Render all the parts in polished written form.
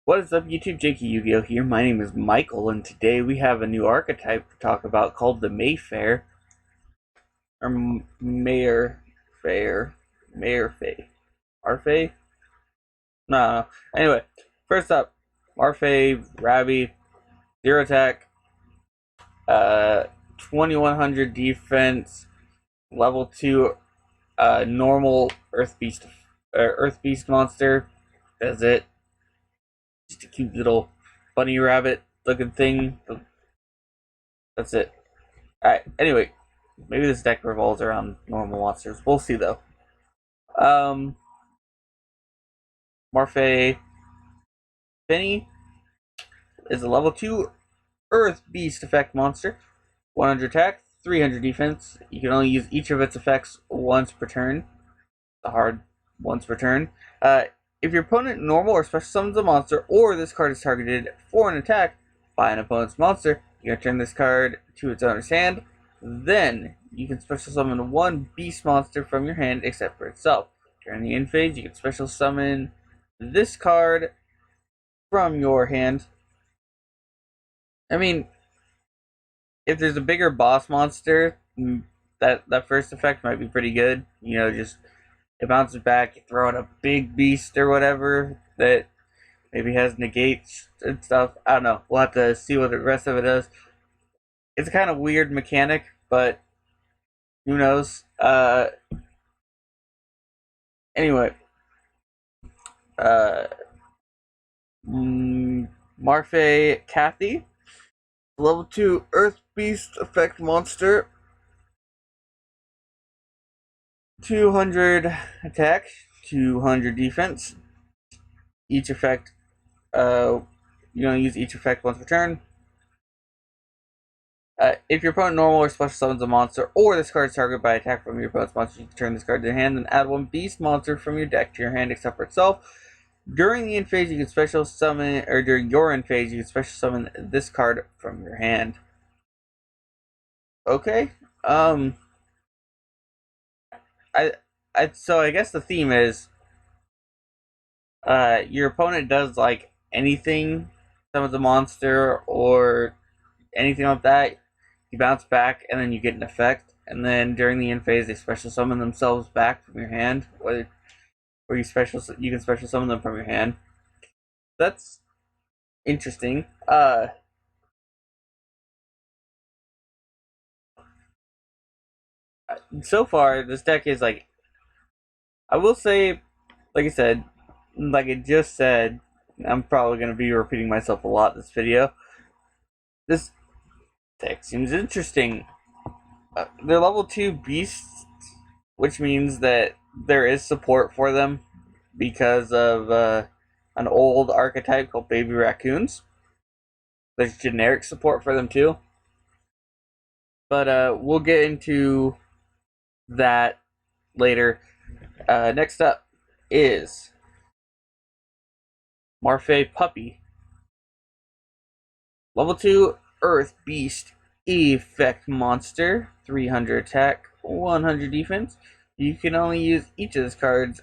What is up, YouTube? JankyYGO here. My name is Michael, and today we have a new archetype to talk about called the Mayfair, or Mayor Fair, Mayor Fae, Marfae. No. Anyway, first up, Marfae Rabby, zero attack, 2100 defense, level 2, normal Earth Beast monster. That's it. Just a cute little bunny rabbit looking thing. That's it. Alright, anyway, maybe this deck revolves around normal monsters. We'll see though. Um Marfae Finny is a level 2 Earth Beast effect monster. 100 attack, 300 defense. You can only use each of its effects once per turn. The hard once per turn. If your opponent normal or special summons a monster, or this card is targeted for an attack by an opponent's monster, you can turn this card to its owner's hand. Then you can special summon one beast monster from your hand except for itself. During the end phase, you can special summon this card from your hand. I mean, if there's a bigger boss monster, that first effect might be pretty good. You know, just it bounces back, you throw in a big beast or whatever that maybe has negates and stuff. I don't know. We'll have to see what the rest of it does. It's a kind of weird mechanic, but who knows? Anyway, uh, Marfae Kathy, level 2 Earth Beast effect monster, 200 attack, 200 defense. Each effect, you don't use each effect once per turn. If your opponent normal or special summons a monster, or this card is targeted by attack from your opponent's monster, you can turn this card to your hand and add one beast monster from your deck to your hand except for itself. During the end phase, you can special summon, or during your end phase, you can special summon this card from your hand. Okay. So I guess the theme is, your opponent does like anything, summons a monster or anything like that. You bounce back, and then you get an effect. And then during the end phase, they special summon themselves back from your hand, or you can special summon them from your hand. That's interesting. So far this deck is like, I will say, like I said, like I just said, I'm probably gonna be repeating myself a lot in this video. This deck seems interesting. They're level 2 beasts, which means that there is support for them because of an old archetype called baby raccoons. There's generic support for them too. But we'll get into that later. Next up is Marfae Puppy. Level 2 Earth Beast Effect Monster. 300 attack, 100 defense. You can only use each of these cards'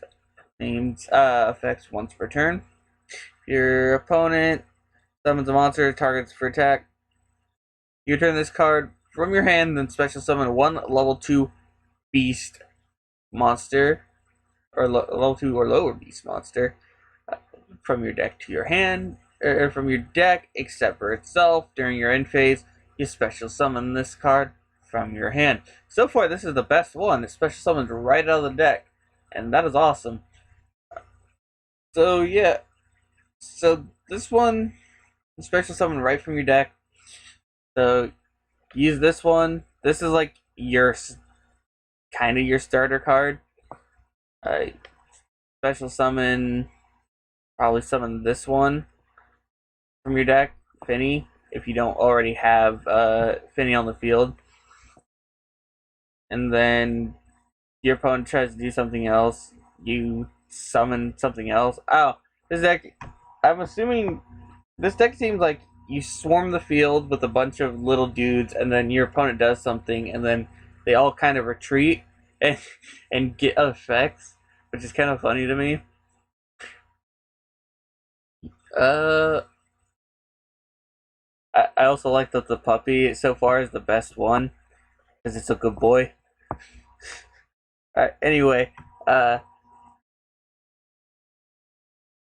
named effects once per turn. If your opponent summons a monster targets for attack, you turn this card from your hand, then special summon one level 2 beast monster, or level 2 or lower beast monster, from your deck to your hand, or from your deck except for itself. During your end phase, you special summon this card from your hand. So far, this is the best one. It special summons right out of the deck, and that is awesome. So yeah, so this one, special summon right from your deck. So use this one. This is like your kind of your starter card. Special summon, probably summon this one from your deck, Finny, if you don't already have Finny on the field. And then your opponent tries to do something else, you summon something else. Oh, this deck, I'm assuming, this deck seems like you swarm the field with a bunch of little dudes, and then your opponent does something, and then they all kind of retreat and, and get effects, which is kind of funny to me. Uh, I also like that the puppy so far is the best one because it's a good boy. Anyway, uh,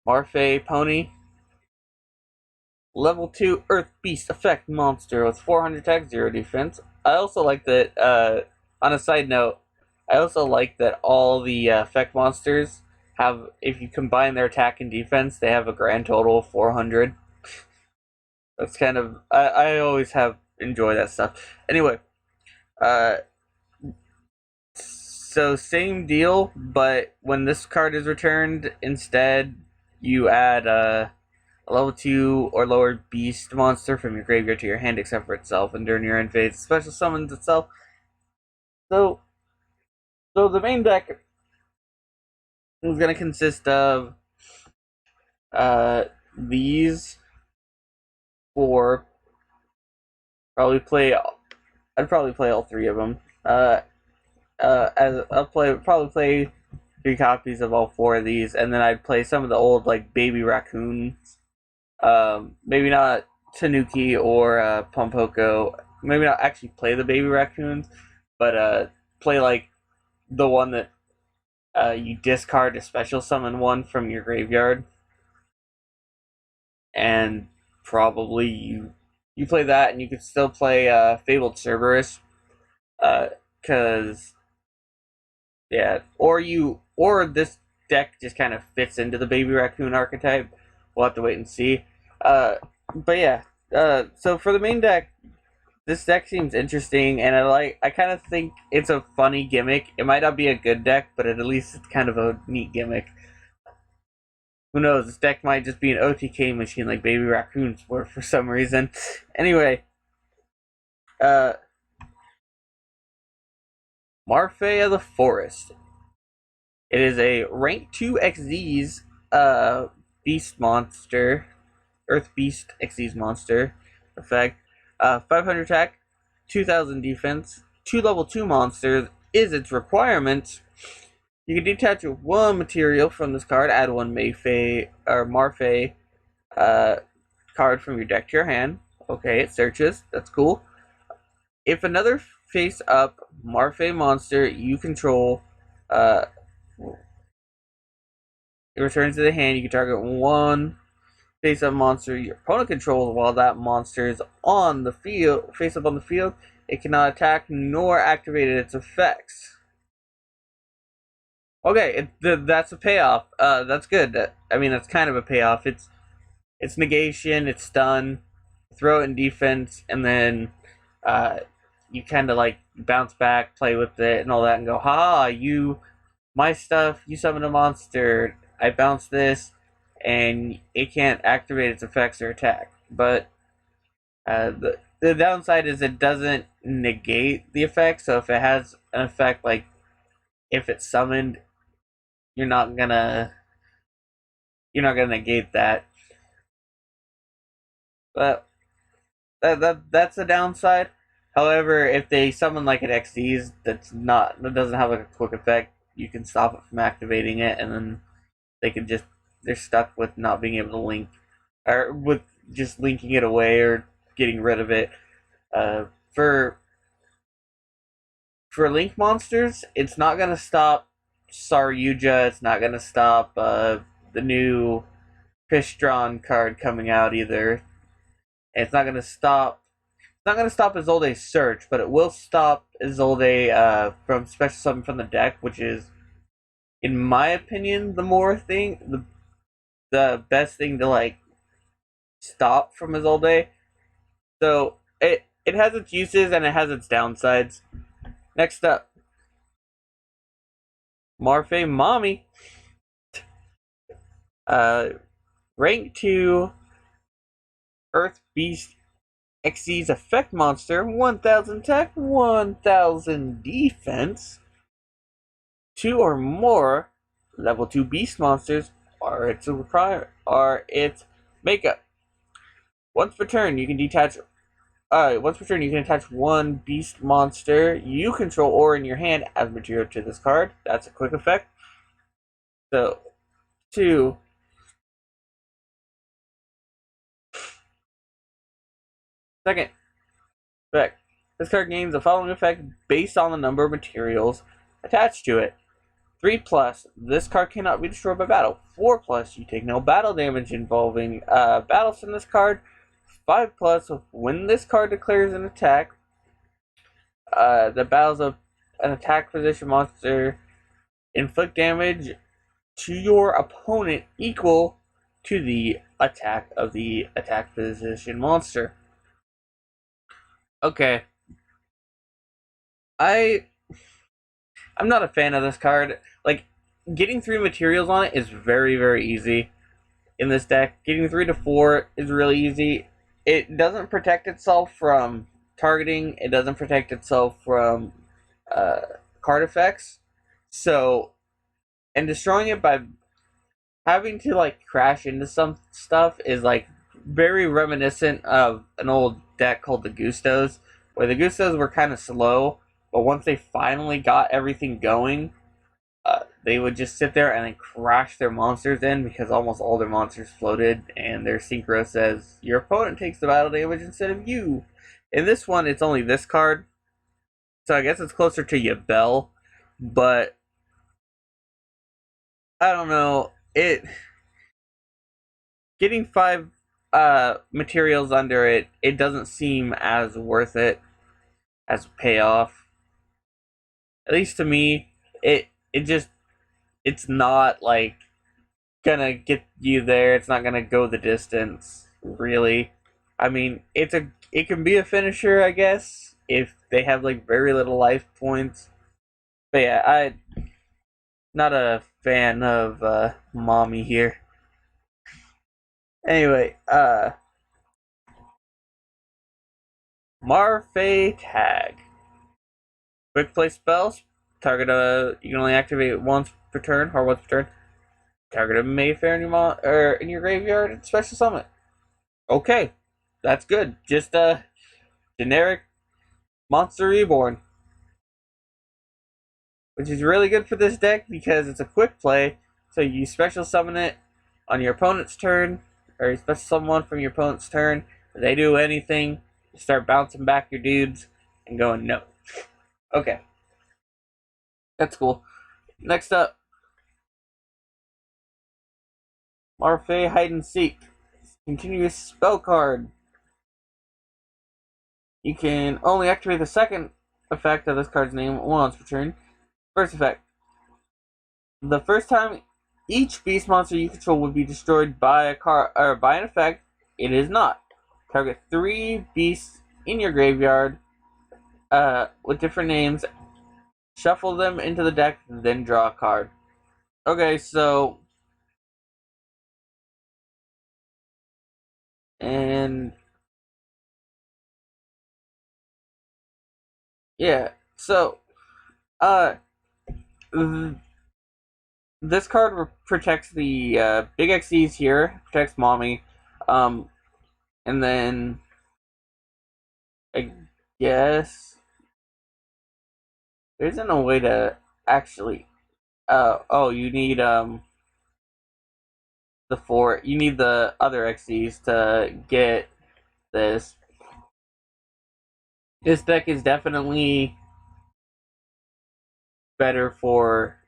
Marfae pony, level 2 Earth Beast effect monster with 400 attack, 0 defense. I also like that, on a side note, I also like that all the effect monsters have, if you combine their attack and defense, they have a grand total of 400. That's kind of, I always have enjoy that stuff. Anyway, uh, so same deal, but when this card is returned, instead you add a level 2 or lower beast monster from your graveyard to your hand except for itself, and during your end phase, special summons itself. So, so the main deck is going to consist of uh, these four. Probably play. I'd probably play all three of them. As I'll probably play 3 copies of all four of these, and then I'd play some of the old like baby raccoons. Maybe not Tanuki or Pompoko. Maybe not actually play the baby raccoons, but play like the one that you discard a special summon one from your graveyard, and probably you play that, and you could still play Fabled Cerberus, because yeah, or this deck just kind of fits into the baby raccoon archetype. We'll have to wait and see. But yeah, so for the main deck, this deck seems interesting, and I kind of think it's a funny gimmick. It might not be a good deck, but at least it's kind of a neat gimmick. Who knows? This deck might just be an OTK machine like Baby Raccoons were for some reason. Anyway, uh, Marfae of the Forest. It is a rank 2 XZ's beast monster, Earth Beast XZ's monster effect. 500 attack, 2000 defense, 2 level 2 monsters is its requirement. You can detach one material from this card, add one Mayfae or Marfae card from your deck to your hand. Okay, it searches. That's cool. If another face up Marfae monster you control it returns to the hand, you can target one face up monster your opponent controls while that monster is on the field, face up on the field. It cannot attack nor activate its effects. Okay, that's a payoff. That's good. I mean, that's kind of a payoff. It's negation, it's stun, throw it in defense, and then you kind of like bounce back, play with it, and all that, and go, ha, my stuff, you summon a monster, I bounce this, and it can't activate its effects or attack. But the downside is it doesn't negate the effect, so if it has an effect, like if it's summoned, you're not gonna negate that. But that's a downside. However, if they summon like an XD's that doesn't have like a quick effect, you can stop it from activating it, and then they're stuck with not being able to link, or with just linking it away or getting rid of it. Uh, for link monsters, it's not gonna stop Saryuja. It's not gonna stop the new Pishtron card coming out either. And it's not gonna stop. It's not gonna stop Isolde's search, but it will stop Isolde from special summon from the deck, which is, in my opinion, the best thing to like stop from Isolde. So it has its uses and it has its downsides. Next up, Marfae Mommy. Uh, rank 2 Earth Beast XC's effect monster, 1000 attack, 1000 defense. 2 or more level 2 beast monsters are its makeup. Once per turn, you can attach one beast monster you control or in your hand as material to this card. That's a quick effect. So, 2 Second effect. This card gains the following effect based on the number of materials attached to it. 3+, this card cannot be destroyed by battle. 4+, you take no battle damage involving battles from this card. 5+, when this card declares an attack, the battles of an attack position monster inflict damage to your opponent equal to the attack of the attack position monster. Okay. I'm not a fan of this card. Like, getting 3 materials on it is very, very easy in this deck. Getting 3 to 4 is really easy. It doesn't protect itself from targeting. It doesn't protect itself from card effects. So, and destroying it by having to like crash into some stuff is like very reminiscent of an old deck called the Gustos, where the Gustos were kind of slow, but once they finally got everything going, they would just sit there and then crash their monsters in because almost all their monsters floated, and their synchro says your opponent takes the battle damage instead of you. In this one, it's only this card, so I guess it's closer to Yabel, but I don't know. Getting 5 materials under it, it doesn't seem as worth it as payoff. At least to me, it's not like gonna get you there. It's not gonna go the distance, really. I mean, it can be a finisher, I guess, if they have like very little life points. But yeah, I'm not a fan of Mommy here. Anyway, Marfae tag. Quick play spells. Target you can only activate it once per turn, or once per turn. Target a Mayfair in your graveyard and special summon. Okay, that's good. Just a generic Monster Reborn, which is really good for this deck because it's a quick play. So you special summon it on your opponent's turn, or you special summon one from your opponent's turn. If they do anything, you start bouncing back your dudes and going no. Okay, that's cool. Next up, Marfae Hide and Seek. Continuous spell card. You can only activate the second effect of this card's name once per turn. First effect. The first time each beast monster you control would be destroyed by a card or by an effect, it is not. Target 3 beasts in your graveyard with different names. Shuffle them into the deck, then draw a card. Okay, so and yeah, so this card protects the big XCs here, protects Mommy, and then I guess there isn't a way to actually. Oh, you need you need the other XCs to get this. This deck is definitely better for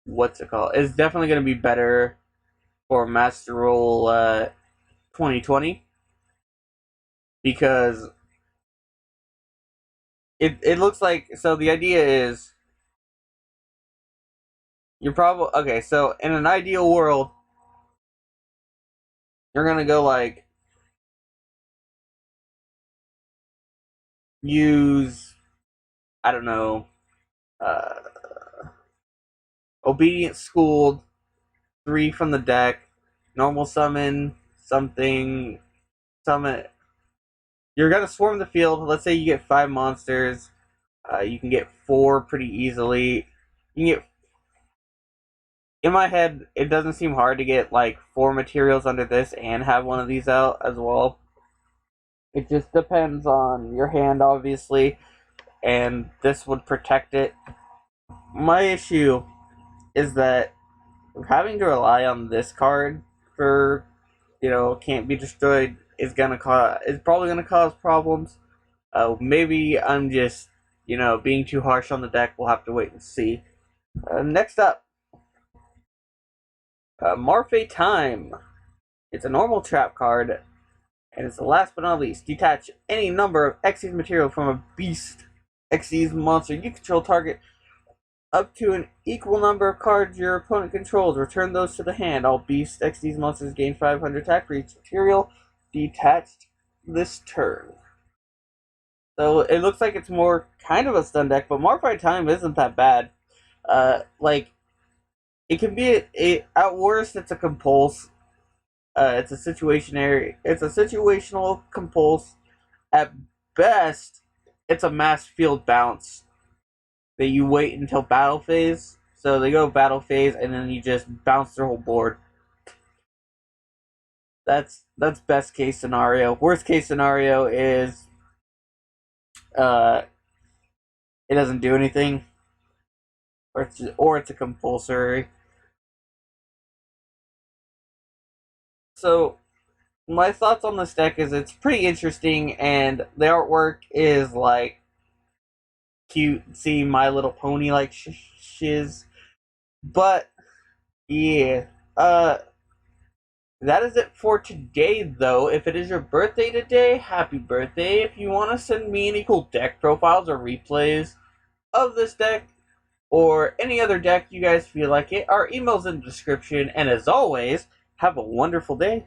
what's it called? It's definitely going to be better for Master Roll 2020 because it looks like, so the idea is you're probably okay. So in an ideal world, you're gonna go like use, I don't know, uh, Obedient Schooled, 3 from the deck, normal summon something, summon. You're gonna swarm the field. Let's say you get 5 monsters. You can get 4 pretty easily. You can get. In my head, it doesn't seem hard to get like 4 materials under this and have one of these out as well. It just depends on your hand, obviously, and this would protect it. My issue is that having to rely on this card for, can't be destroyed is probably gonna cause problems. Maybe I'm just being too harsh on the deck. We'll have to wait and see. Next up, Marfae Time. It's a normal trap card, and it's the last but not least. Detach any number of Xyz material from a beast Xyz monster you control target up to an equal number of cards your opponent controls. Return those to the hand. All beast Xyz monsters gain 500 attack for each material detached this turn. So it looks like it's more kind of a stun deck, but Marfae Time isn't that bad. Like, it can be at worst it's a compulse. It's a situational compulse. At best, it's a mass field bounce that you wait until battle phase. So they go battle phase, and then you just bounce their whole board. That's best case scenario. Worst case scenario is it doesn't do anything, or it's a compulsory. So my thoughts on this deck is it's pretty interesting, and the artwork is like cute, see My Little Pony like shiz. But yeah, that is it for today, though. If it is your birthday today, happy birthday. If you want to send me any cool deck profiles or replays of this deck, or any other deck you guys feel like it, our email's in the description. And as always, have a wonderful day.